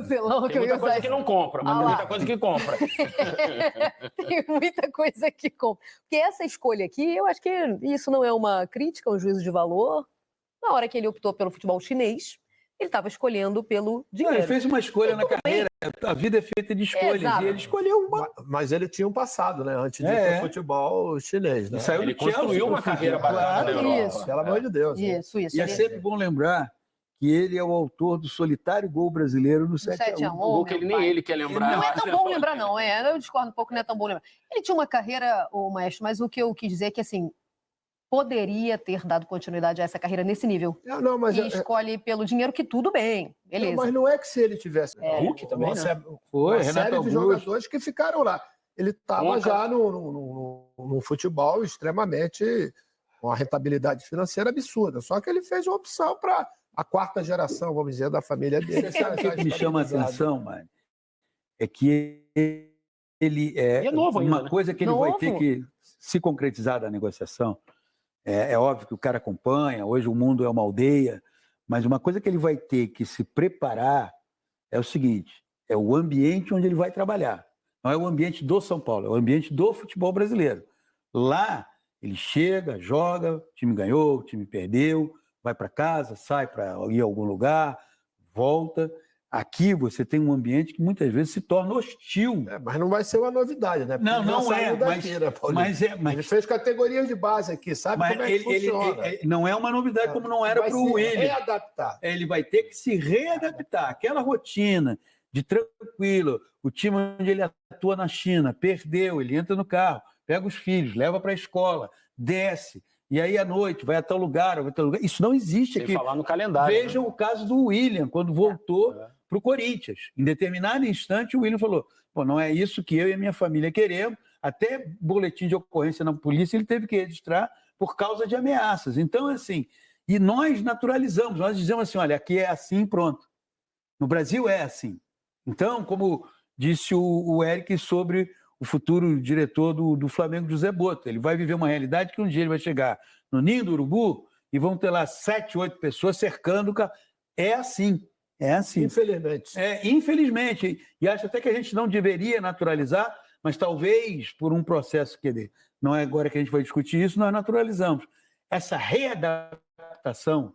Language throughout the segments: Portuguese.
Vacilão, tem muita coisa que não compra, mas tem muita coisa que compra. Tem muita coisa que compra. Porque essa escolha aqui, eu acho que isso não é uma crítica, um juízo de valor. Na hora que ele optou pelo futebol chinês, ele estava escolhendo pelo dinheiro. Ele fez uma escolha na carreira. A vida é feita de escolhas. Exato. E ele escolheu uma. Mas ele tinha um passado, né? Antes de ir pro futebol chinês, né? Ele construiu uma carreira bacana na Europa. Isso. Pelo amor de Deus. Isso. E é sempre bom lembrar que ele é o autor do solitário gol brasileiro no 7-1. Um gol que nem ele quer lembrar. Não é tão bom lembrar, não. Eu discordo um pouco, não é tão bom lembrar. Ele tinha uma carreira, o Maestro, mas o que eu quis dizer é que, assim, poderia ter dado continuidade a essa carreira nesse nível. Não, mas e escolhe pelo dinheiro, que tudo bem, beleza. Mas não é que se ele tivesse... Hulk também, né? Foi, uma série de jogadores que ficaram lá. Ele estava já no futebol extremamente... com uma rentabilidade financeira absurda. Só que ele fez uma opção para a quarta geração, vamos dizer, da família dele. Você sabe o que me chama a atenção, mano? É que ele é novo ainda, uma coisa que ele vai ter que se concretizar da negociação. É óbvio que o cara acompanha, hoje o mundo é uma aldeia, mas uma coisa que ele vai ter que se preparar é o seguinte, é o ambiente onde ele vai trabalhar. Não é o ambiente do São Paulo, é o ambiente do futebol brasileiro. Lá, ele chega, joga, o time ganhou, o time perdeu, vai para casa, sai para ir a algum lugar, volta. Aqui você tem um ambiente que muitas vezes se torna hostil. Mas não vai ser uma novidade, né? Porque não é. Mas ele fez categorias de base aqui, sabe como é que funciona. Não é uma novidade como não era para o Willian. Readaptar. Ele vai ter que se readaptar. Aquela rotina de tranquilo, o time onde ele atua na China, perdeu, ele entra no carro, pega os filhos, leva para a escola, desce, e aí à noite vai a tal lugar, vai a tal lugar. Isso não existe aqui. Sem falar no calendário. Vejam o caso do Willian, quando voltou para o Corinthians. Em determinado instante, o Willian falou, pô, não é isso que eu e a minha família queremos. Até boletim de ocorrência na polícia ele teve que registrar por causa de ameaças. Então, assim, e nós naturalizamos, nós dizemos assim, olha, aqui é assim, pronto. No Brasil é assim. Então, como disse o Eric sobre o futuro diretor do Flamengo, José Botto, ele vai viver uma realidade que um dia ele vai chegar no Ninho do Urubu e vão ter lá 7, 8 pessoas cercando o carro. É assim. É assim. Infelizmente. Infelizmente. E acho até que a gente não deveria naturalizar, mas talvez por um processo que não é agora que a gente vai discutir isso, nós naturalizamos. Essa readaptação,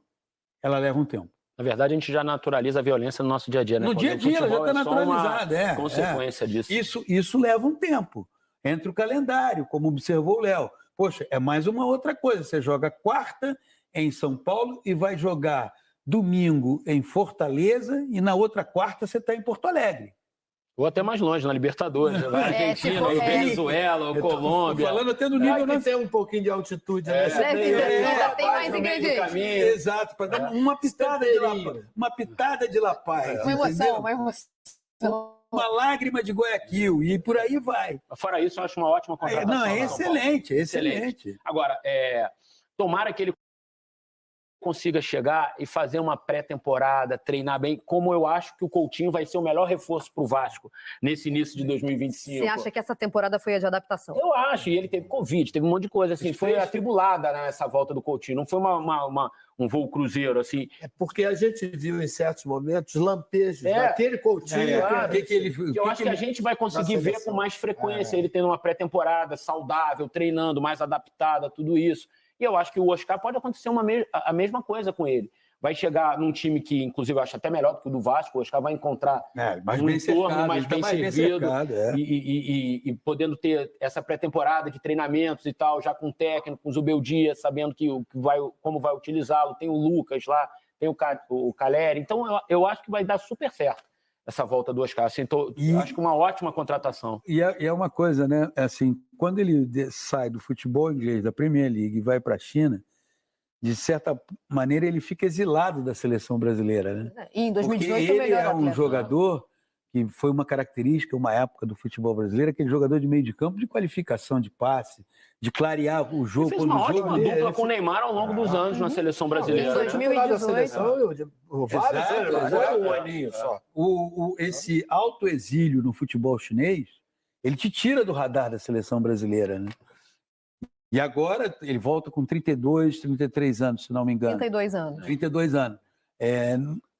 ela leva um tempo. Na verdade, a gente já naturaliza a violência no nosso dia a dia, né? No dia a dia, ela já está naturalizada. Consequência disso. Isso leva um tempo. Entre o calendário, como observou o Léo. Poxa, é mais uma outra coisa. Você joga quarta em São Paulo e vai jogar domingo em Fortaleza e na outra quarta você está em Porto Alegre. Ou até mais longe, na Libertadores, na Argentina, ou Venezuela, ou Colômbia. Falando até do nível... que tem um pouquinho de altitude, né? Ainda tem mais ingredientes. Exato, para dar uma pitada de La Paz. Uma emoção. Uma lágrima de Guayaquil, e por aí vai. Fora isso, eu acho uma ótima contratação. Não, é excelente. Agora, tomara que ele consiga chegar e fazer uma pré-temporada, treinar bem, como eu acho que o Coutinho vai ser o melhor reforço para o Vasco nesse início de 2025. Você acha que essa temporada foi a de adaptação? Eu acho, e ele teve Covid, teve um monte de coisa, assim, foi atribulada, né, essa volta do Coutinho, não foi um voo cruzeiro, assim. É porque a gente viu em certos momentos lampejos daquele Coutinho. Eu acho que a gente vai conseguir ver com mais frequência ele tendo uma pré-temporada saudável, treinando, mais adaptada, tudo isso. E eu acho que o Oscar pode acontecer a mesma coisa com ele. Vai chegar num time que, inclusive, eu acho até melhor do que o do Vasco. O Oscar vai encontrar um entorno mais bem servido e podendo ter essa pré-temporada de treinamentos e tal, já com o técnico, com o Zubeldia, sabendo como vai utilizá-lo. Tem o Lucas lá, tem o Caleri. Então, eu acho que vai dar super certo essa volta do Oscar. Assim, acho que uma ótima contratação. E é uma coisa, né? Assim, quando ele sai do futebol inglês, da Premier League, e vai para a China, de certa maneira ele fica exilado da seleção brasileira, né? E em 2018 porque ele é um jogador que foi uma característica, uma época do futebol brasileiro, aquele jogador de meio de campo, de qualificação de passe, de clarear o jogo. Ele fez uma ótima dupla com o Neymar ao longo dos anos na seleção brasileira. Em 2018. Esse autoexílio no futebol chinês, ele te tira do radar da seleção brasileira, né? E agora ele volta com 32, 33 anos, se não me engano. 32 anos. 32 anos.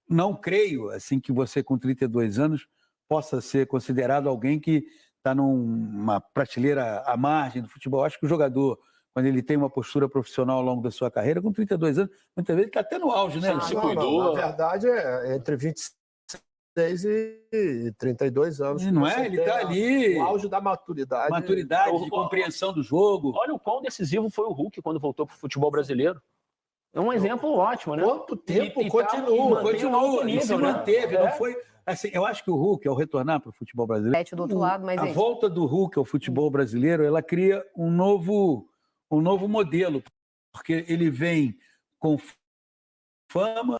não creio assim que você, com 32 anos, possa ser considerado alguém que está numa prateleira à margem do futebol. Acho que o jogador, quando ele tem uma postura profissional ao longo da sua carreira, com 32 anos, muitas vezes ele está até no auge, né? Ele se cuidou. Na verdade, é entre 26 e 32 anos. Não é? Ele está ali. O auge da maturidade. Maturidade, de compreensão do jogo. Olha o quão decisivo foi o Hulk quando voltou para o futebol brasileiro. É um exemplo ótimo, né? Quanto tempo continua. Ele se manteve, não foi... Assim, eu acho que o Hulk, ao retornar para o futebol brasileiro, do outro lado, mas a volta do Hulk ao futebol brasileiro, ela cria um novo modelo, porque ele vem com fama,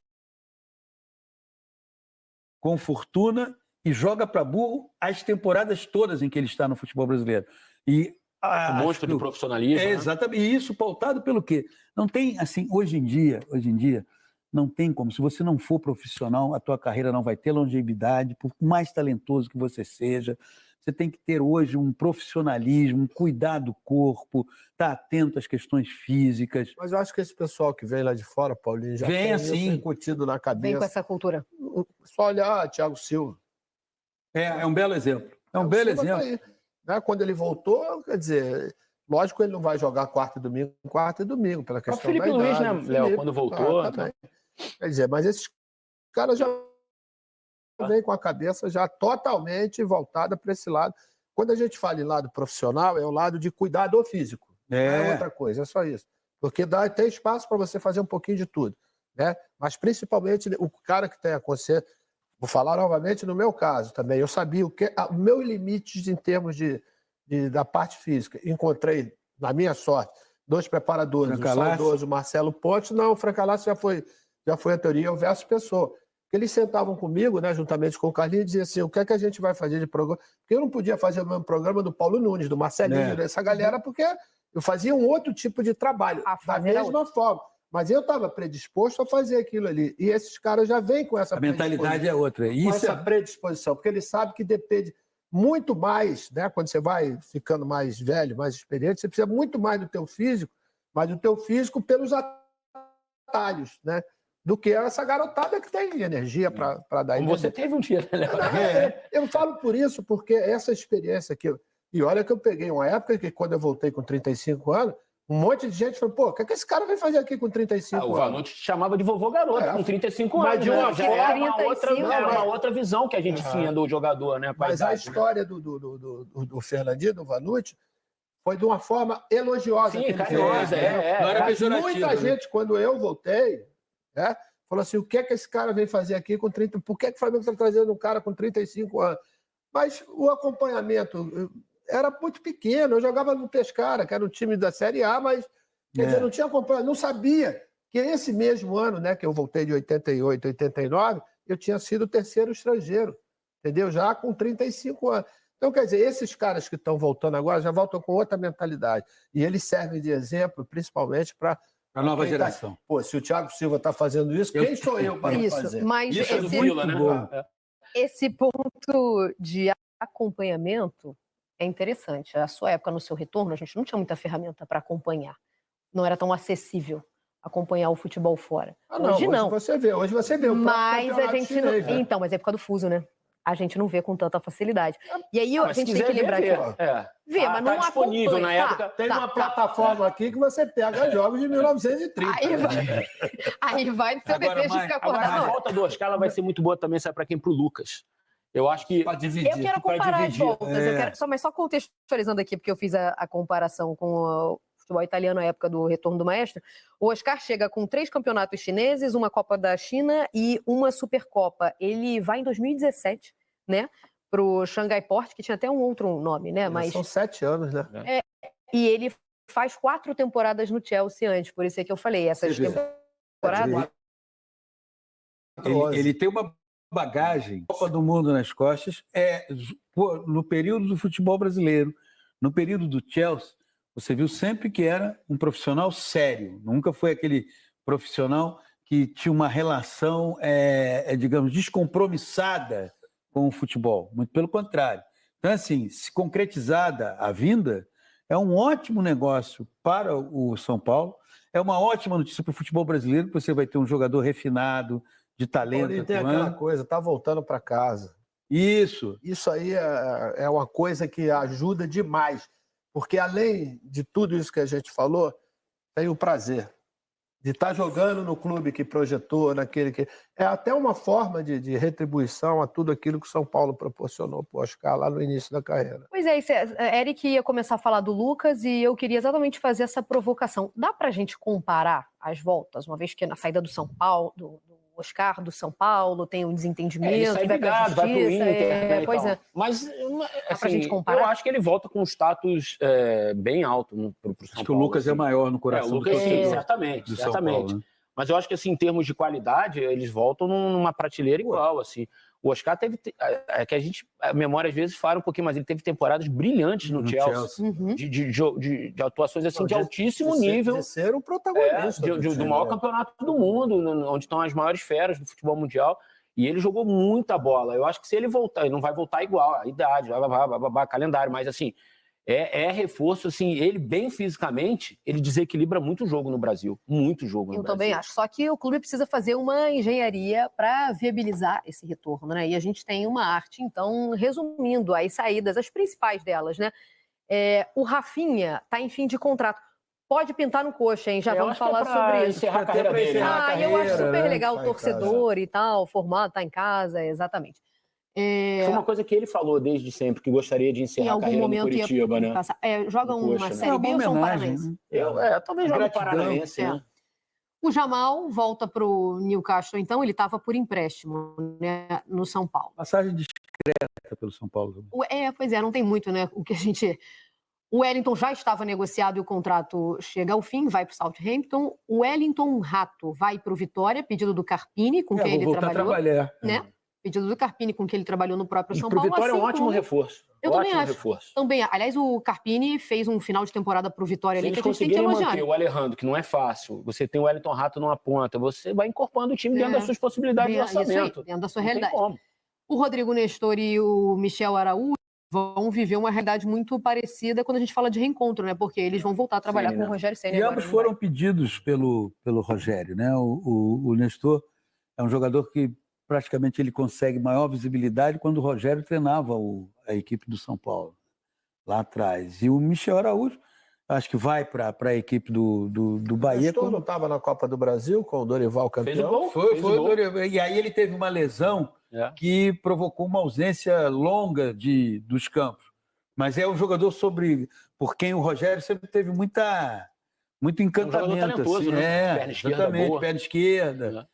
com fortuna e joga para burro as temporadas todas em que ele está no futebol brasileiro. E um monstro de profissionalismo. É, exatamente. E isso pautado pelo quê? Não tem, assim, hoje em dia, não tem como. Se você não for profissional, a tua carreira não vai ter longevidade, por mais talentoso que você seja. Você tem que ter hoje um profissionalismo, cuidar do corpo, estar atento às questões físicas. Mas eu acho que esse pessoal que vem lá de fora, Paulinho, já vem tem assim, isso incutido na cabeça. Vem com essa cultura. Só olhar Thiago Silva. É um belo exemplo. É um belo exemplo. Tá aí, né? Quando ele voltou, quer dizer... Lógico que ele não vai jogar quarta e domingo, pela questão Felipe da Luiz, idade. né, Léo, quando voltou. Também. Quer dizer, mas esses caras já vêm com a cabeça já totalmente voltada para esse lado. Quando a gente fala em lado profissional, é o lado de cuidar do físico. Não é outra coisa, é só isso. Porque tem espaço para você fazer um pouquinho de tudo. Né? Mas principalmente o cara que tem a consciência. Vou falar novamente no meu caso também. Eu sabia o meu limite em termos da parte física. Encontrei, na minha sorte, 2 preparadores, o saudoso Marcelo Pontes. Não, o Francalassi já foi a teoria, o verso pessoa. Eles sentavam comigo, né, juntamente com o Carlinhos, e diziam assim, o que é que a gente vai fazer de programa? Porque eu não podia fazer o mesmo programa do Paulo Nunes, do Marcelinho, dessa galera, porque eu fazia um outro tipo de trabalho, da mesma forma. Mas eu estava predisposto a fazer aquilo ali. E esses caras já vêm com essa predisposição. A mentalidade é outra. Com essa predisposição, porque eles sabem que depende muito mais, né? Quando você vai ficando mais velho, mais experiente, você precisa muito mais do teu físico, mas do teu físico pelos atalhos, né? Do que essa garotada que tem energia para dar. Como você teve um dia, né? Eu falo por isso, porque essa experiência aqui... E olha que eu peguei uma época que, quando eu voltei com 35 anos, um monte de gente falou, pô, o que que esse cara vai fazer aqui com 35 anos? O Vanucci te chamava de vovô garoto, com 35 anos. Mas de uma já forma... era uma outra visão que a gente tinha do jogador, né? Mas a história do Fernandinho, do Vanucci, foi de uma forma elogiosa. Sim, carinhosa. Não era pejorativo. Muita gente, quando eu voltei, falou assim, o que é que esse cara vem fazer aqui com 30... Por que o Flamengo está trazendo um cara com 35 anos? Mas o acompanhamento... era muito pequeno, eu jogava no Pescara, que era um time da Série A, mas quer dizer, não tinha acompanhado, não sabia que esse mesmo ano, né, que eu voltei de 88, 89, eu tinha sido o terceiro estrangeiro, entendeu? Já com 35 anos. Então, quer dizer, esses caras que estão voltando agora já voltam com outra mentalidade. E eles servem de exemplo, principalmente para a nova geração. Pô, se o Thiago Silva está fazendo isso, quem sou eu para fazer? Mas isso é do Vila, né? Esse ponto de acompanhamento é interessante. A sua época, no seu retorno, a gente não tinha muita ferramenta para acompanhar. Não era tão acessível acompanhar o futebol fora. Hoje não. Hoje você vê. Mas a gente não... Então, mas é por causa do fuso, né? A gente não vê com tanta facilidade. E aí a gente tem que lembrar que... Vê, mas não disponível acompanha. Na época. Tem uma plataforma aqui que você pega jogos de 1930. Aí vai do seu desejo de ficar acordado. A volta do Oscar vai ser muito boa também, sabe para quem? Pro Lucas. Eu acho que... Eu quero comparar as voltas, mas só contextualizando aqui, porque eu fiz a comparação com o futebol italiano na época do retorno do maestro. O Oscar chega com 3 campeonatos chineses, uma Copa da China e uma Supercopa. Ele vai em 2017, né, pro Shanghai Port, que tinha até um outro nome, né? Mas são 7 anos, né? E ele faz 4 temporadas no Chelsea antes, por isso é que eu falei, essas temporadas... Ele tem uma bagagem, Copa do Mundo nas costas, no período do futebol brasileiro, no período do Chelsea, você viu sempre que era um profissional sério, nunca foi aquele profissional que tinha uma relação, digamos, descompromissada com o futebol, muito pelo contrário. Então, assim, se concretizada a vinda, é um ótimo negócio para o São Paulo, é uma ótima notícia para o futebol brasileiro, que você vai ter um jogador refinado, de talento. Paulinho, tem aquela coisa, tá voltando para casa. Isso aí é uma coisa que ajuda demais, porque além de tudo isso que a gente falou, tem o prazer de estar jogando no clube que projetou, naquele que... É até uma forma de retribuição a tudo aquilo que o São Paulo proporcionou para o Oscar lá no início da carreira. Pois é, Eric ia começar a falar do Lucas e eu queria exatamente fazer essa provocação. Dá para a gente comparar as voltas, uma vez que na saída do São Paulo, do Oscar do São Paulo, tem um desentendimento, ele sai brigado, vai pro Inter, né, pois é. Mas Dá pra gente comparar? eu acho que ele volta com um status bem alto pro São Paulo. Acho que o Lucas é maior no coração o Lucas, do torcedor. certamente. São Paulo, né? Mas eu acho que, assim, em termos de qualidade, eles voltam numa prateleira igual, assim. O Oscar teve... É que a memória, às vezes, fala um pouquinho, mas ele teve temporadas brilhantes no Chelsea. Uhum. De atuações, assim, de altíssimo nível. De ser o protagonista. Do maior campeonato do mundo, onde estão as maiores feras do futebol mundial. E ele jogou muita bola. Eu acho que se ele voltar, ele não vai voltar igual, a idade, calendário, mas, assim... É reforço, assim, ele bem fisicamente, ele desequilibra muito jogo no Brasil. Muito jogo no Brasil. Eu também acho. Só que o clube precisa fazer uma engenharia para viabilizar esse retorno, né? E a gente tem uma arte, então, resumindo as saídas, as principais delas, né? O Rafinha está em fim de contrato. Pode pintar no coxa, hein? Já vamos falar sobre isso. Encerrar a carreira dele. Eu acho super legal o torcedor e tal, formado, tá em casa, exatamente. Foi uma coisa que ele falou desde sempre, que gostaria de encerrar a carreira no Curitiba, né? Joga uma Série B ou São Paranense? Talvez joga no Paranense, né? O Jamal volta para o Newcastle, então, ele estava por empréstimo, né, no São Paulo. Passagem discreta pelo São Paulo. Pois é, não tem muito, né? O que a gente... O Wellington já estava negociado e o contrato chega ao fim, vai para o Southampton. O Wellington Rato vai para o Vitória, pedido do Carpini, com quem ele trabalhou. Né? Pedido do Carpini, com quem ele trabalhou no próprio São Paulo. Pro Vitória é um ótimo reforço. Eu também acho. Também, aliás, o Carpini fez um final de temporada pro Vitória ali que a gente tem que elogiar. manter o Alejandro, que não é fácil. Você tem o Wellington Rato numa ponta, você vai incorporando o time dentro das suas possibilidades de orçamento. Aí, dentro da sua realidade. O Rodrigo Nestor e o Michel Araújo vão viver uma realidade muito parecida quando a gente fala de reencontro, né? Porque eles vão voltar a trabalhar com o Rogério Ceni. E ambos foram pedidos pelo Rogério, né? O Nestor é um jogador que praticamente ele consegue maior visibilidade quando o Rogério treinava a equipe do São Paulo, lá atrás. E o Michel Araújo, acho que vai para a equipe do Bahia. O Nestor não estava na Copa do Brasil com o Dorival campeão? Foi o Dorival. E aí ele teve uma lesão que provocou uma ausência longa dos campos. Mas é um jogador por quem o Rogério sempre teve muito encantamento. Um talentoso, assim, né? Perna esquerda boa. Perna esquerda.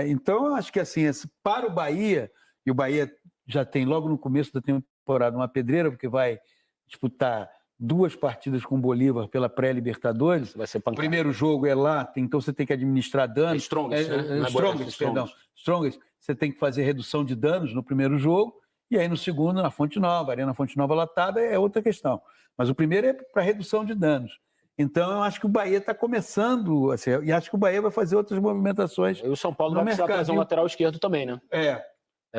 Então, eu acho que assim, para o Bahia, e o Bahia já tem logo no começo da temporada uma pedreira, porque vai disputar 2 partidas com o Bolívar pela pré-Libertadores. Vai ser pancada. O primeiro jogo é lá, então você tem que administrar danos. Strongest, né? Strongest. Você tem que fazer redução de danos no primeiro jogo, e aí no segundo, na Fonte Nova, Arena Fonte Nova latada, é outra questão. Mas o primeiro é para redução de danos. Então, eu acho que o Bahia está começando, assim, e acho que o Bahia vai fazer outras movimentações. E o São Paulo vai precisar trazer um lateral esquerdo também, né?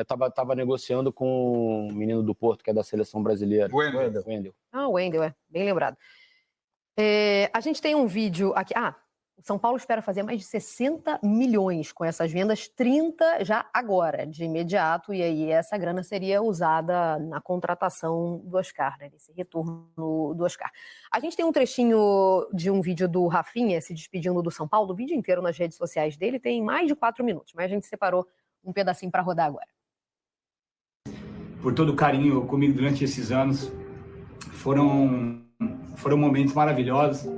Tava negociando com o menino do Porto, que é da seleção brasileira. O Wendel. O Wendel, bem lembrado. A gente tem um vídeo aqui. O São Paulo espera fazer mais de 60 milhões com essas vendas, 30 já agora, de imediato, e aí essa grana seria usada na contratação do Oscar, né, nesse retorno do Oscar. A gente tem um trechinho de um vídeo do Rafinha se despedindo do São Paulo, o vídeo inteiro nas redes sociais dele tem mais de 4 minutos, mas a gente separou um pedacinho para rodar agora. Por todo o carinho comigo durante esses anos, foram momentos maravilhosos.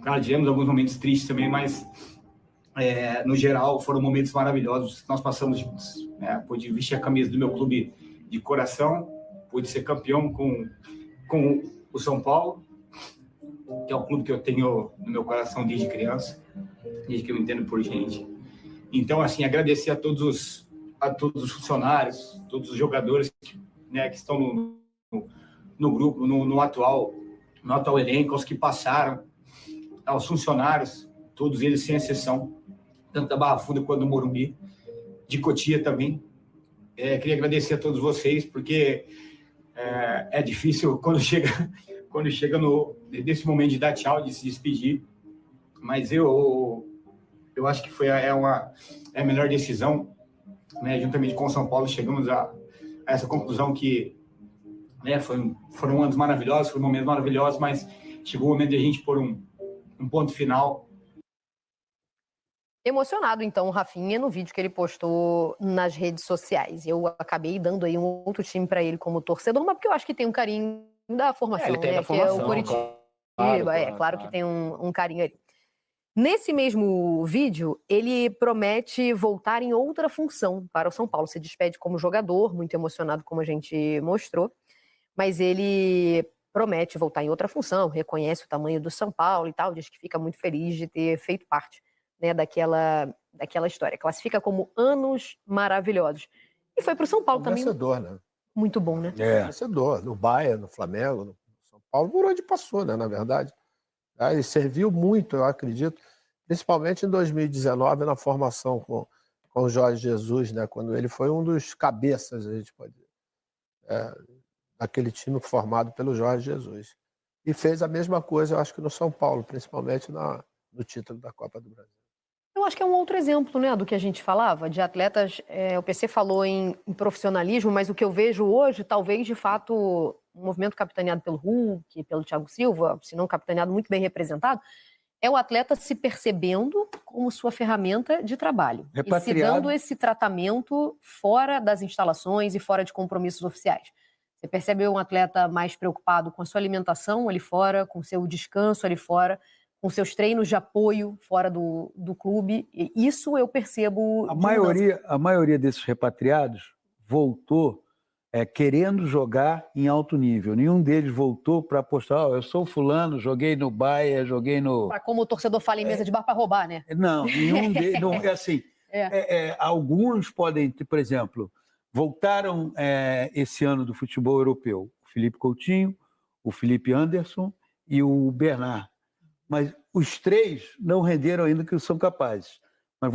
Claro, tivemos alguns momentos tristes também, mas no geral foram momentos maravilhosos que nós passamos juntos. Pude vestir a camisa do meu clube de coração, pude ser campeão com o São Paulo, que é o clube que eu tenho no meu coração desde criança, desde que eu me entendo por gente. Então, assim, agradecer a todos os funcionários, todos os jogadores que estão no grupo, no atual elenco, aos que passaram, aos funcionários, todos eles sem exceção, tanto da Barra Funda quanto do Morumbi, de Cotia também. Queria agradecer a todos vocês, porque é difícil quando chega nesse momento de dar tchau, de se despedir, mas eu acho que foi a melhor decisão. né, juntamente com o São Paulo, chegamos a essa conclusão que, né, foram anos maravilhosos, foram momentos maravilhosos, mas chegou o momento de a gente pôr um ponto final. Emocionado, então, o Rafinha, no vídeo que ele postou nas redes sociais. Eu acabei dando aí um outro time para ele como torcedor, mas porque eu acho que tem um carinho da formação, ele tem né? da formação, que é o Coritiba. Claro que tem um carinho ali. Nesse mesmo vídeo, ele promete voltar em outra função para o São Paulo. Se despede como jogador, muito emocionado, como a gente mostrou. Mas ele promete voltar em outra função, reconhece o tamanho do São Paulo e tal, diz que fica muito feliz de ter feito parte, né, daquela história. Classifica como anos maravilhosos. E foi para o São Paulo também. Vencedor, né? Muito bom, né? Vencedor. No Bayern, no Flamengo, no São Paulo, por onde passou, né? Na verdade. Ele serviu muito, eu acredito, principalmente em 2019, na formação com o Jorge Jesus, né? Quando ele foi um dos cabeças, a gente pode dizer, daquele time formado pelo Jorge Jesus. E fez a mesma coisa, eu acho que no São Paulo, principalmente no título da Copa do Brasil. Eu acho que é um outro exemplo, né, do que a gente falava, de atletas. O PC falou em profissionalismo, mas o que eu vejo hoje, talvez, de fato, um movimento capitaneado pelo Hulk, pelo Thiago Silva, se não capitaneado, muito bem representado, é o atleta se percebendo como sua ferramenta de trabalho. E se dando esse tratamento fora das instalações e fora de compromissos oficiais. Você percebe um atleta mais preocupado com a sua alimentação ali fora, com o seu descanso ali fora, com seus treinos de apoio fora do clube. E isso eu percebo. A maioria desses repatriados voltou querendo jogar em alto nível. Nenhum deles voltou para apostar, eu sou fulano, joguei no Bahia, joguei no... Como o torcedor fala em mesa de bar para roubar, né? Não, nenhum deles... Não, é assim, alguns podem, por exemplo, voltaram esse ano do futebol europeu. O Felipe Coutinho, o Felipe Anderson e o Bernard. Mas os três não renderam ainda o que são capazes. Mas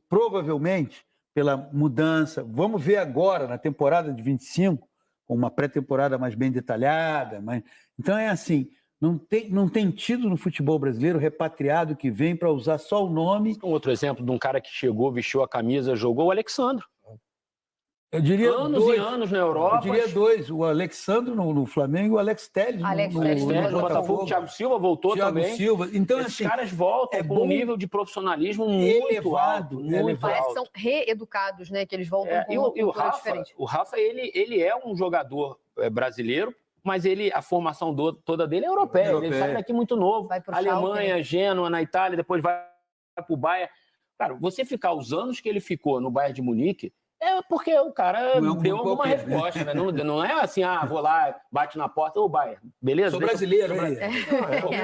provavelmente, pela mudança, vamos ver agora, na temporada de 25, com uma pré-temporada mais bem detalhada. Então é assim, não tem tido no futebol brasileiro repatriado que vem para usar só o nome. Um outro exemplo de um cara que chegou, vestiu a camisa, jogou, o Alexandro. Eu diria anos e anos na Europa. Eu diria dois. O Alexandro no Flamengo e o Alex Telles no Botafogo. O Thiago Silva voltou também. Então, esses caras voltam com um nível de profissionalismo muito alto. Parece que são reeducados, né? Que eles voltam com uma cultura diferente. O Rafa, ele é um jogador brasileiro, mas a formação toda dele é europeia. Ele sai daqui muito novo. Alemanha, Gênua, na Itália, depois vai para o Bayern. Cara, você ficar os anos que ele ficou no Bayern de Munique, é porque o cara deu alguma resposta, né? Não é assim, vou lá, bate na porta, Bayern, beleza? Sou brasileiro,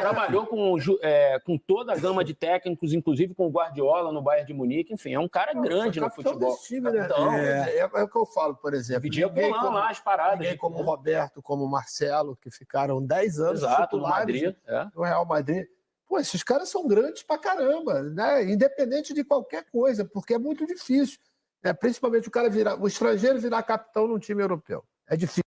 Trabalhou com toda a gama de técnicos, inclusive com o Guardiola no Bayern de Munique, enfim, é um cara grande no futebol. Time, né? Então, é o que eu falo, por exemplo. Pedia com lá as paradas. Ninguém como o Roberto, como o Marcelo, que ficaram 10 anos no Madrid, no Real Madrid. Pô, esses caras são grandes pra caramba, né? Independente de qualquer coisa, porque é muito difícil. Principalmente o estrangeiro virar capitão num time europeu. É difícil.